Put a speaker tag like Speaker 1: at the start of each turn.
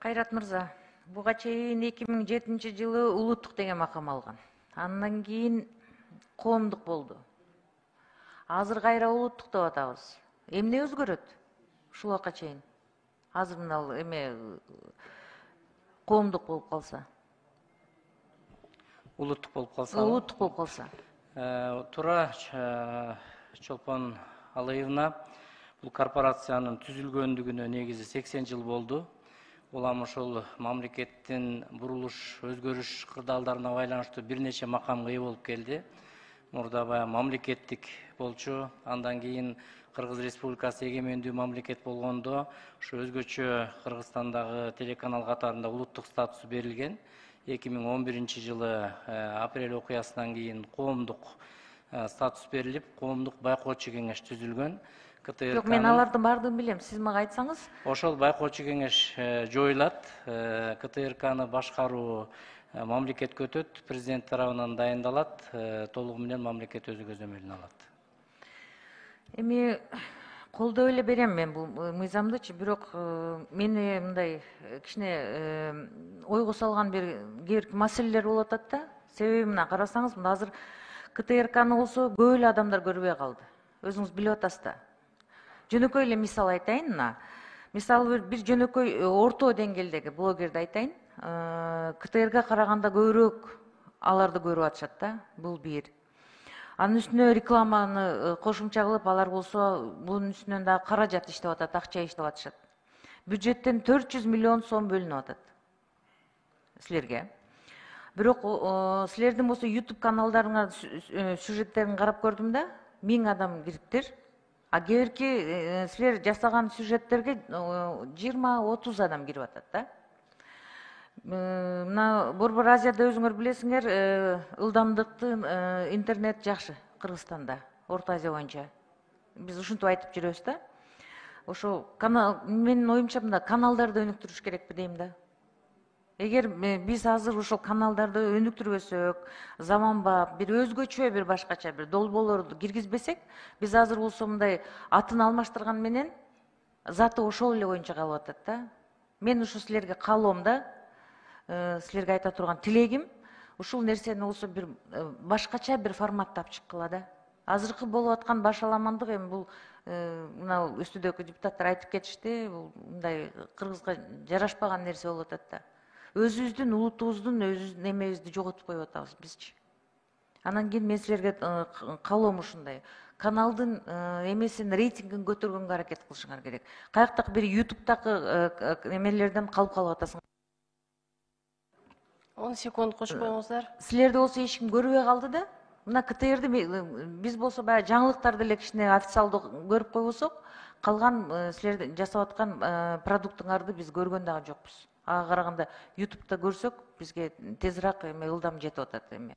Speaker 1: Кайрат мырза, буга чейин 2007-жылы улуттук деген макам алган. Андан кийин коомдук болду. Азыр кайра улуттук деп атабыз. Эмне өзгөрөт? Ушул убакка чейин. Азыр мына коомдук болуп калса.
Speaker 2: Улуттук болуп калса.
Speaker 1: Улуттук болуп калса.
Speaker 2: Туура, Чолпон Алыевна, бул корпорациянын түзүлгөндүгүнө негизи 80 жыл болду. Улам ошол мамлекеттин бурулуш, өзгөрүш кырдаалдарына байланыштуу бир нече макамга ээ болуп келди. Мурда баягы мамлекеттик болчу, андан кийин Кыргыз Республикасы эгемендүү мамлекет болгондо, ушу өзгөчө Кыргызстандагы телеканал катарында улуттук статусу берилген. 2011-жылы апрель окуясынан кийин коомдук статус берилип, коомдук байкоочу кеңеш түзүлгөн.
Speaker 1: Жок, мен алардын баардыгын билем. Сиз мага айтсаңыз.
Speaker 2: Ошол байкоочу кеңеш жоюлат. КТРКны башкаруу мамлекетке өтөт, президент тарабынан дайындалат, толугу менен мамлекет өзү көзөмөлүнө алат.
Speaker 1: Эми колдоп эле берем мен бул мыйзамдычы, бирок мени мындай кичине ойго салган кээ бир маселелер болуп атат да. Себеби мына карасаңыз, мына азыр КТРКны болсо көп эле адамдар көрбөй калды. Өзүңүз билип атасыз да. Жөнөкөй эле мисал айтайын. Мисалы бир жөнөкөй орто деңгээлдеги блогерди айтайын. КТРК караганда көбүрөөк аларды көрүп атышат да. Бул бир. Анын үстүнө рекламаны кошумча кылып, алар болсо бунун үстүнөн дагы каражат иштеп атат, акча иштеп атышат. Бюджеттен 400 миллион сом бөлүнүп атат силерге. Бирок силердин болсо YouTube каналдарыңа сюжеттерин карап көрдүм да, 1000 адам кириптир. А кээ силер жасаган сюжеттерге 20-30 адам кирип атат да. Мына Борбор Азияда өзүңөр билесиңер, ылдамдыкты интернет жакшы Кыргызстанда, Орто Азия боюнча. Биз ушинтип айтып жүрөбүз да. Ошо менин оюмча мында каналдарды өнүктүрүш керекпи дейм да. Эгер биз азыр ошол каналдарды өнүктүрбөсөк, заманбап, бир өзгөчө, бир башкача, бир долбоорлорду киргизбесек, биз азыр болсо мындай атын алмаштырган менен заты ошол эле боюнча калып атат да. Мен ушу силерге каалоом да, силерге айта турган тилегим, ушул нерсени болсо бир башкача бир форматта алып чыккыла да. Азыркы болуп аткан башаламандык эми бул мына үстүдөгү депутаттар айтып кетишти, бул мындай Кыргызга жарашпаган нерсе болуп атат да. Өзүбүздүн улутубуздун немебизди жоготуп коюп атабыз бизчи. Анан кийин мен силерге каалоом ушундай. Каналдын эмесин, рейтингин көтөргөнгө аракет кылышыңар керек. Каяктагы бир YouTube'дагы эмелерден калып атасың.
Speaker 3: 10 секунд кошуп коюңуздар.
Speaker 1: Силерди болсо эч ким көрбөй калды да. Мына КТРди биз болсо баягы жаңылыктарды эле кичине официалдуу көрүп койбосок, калган силер жасап аткан продуктуңарды биз көргөн дагы жокпуз. Ага караганда YouTube'да көрсөк, бизге тезирээк ылдам жетип атат эми.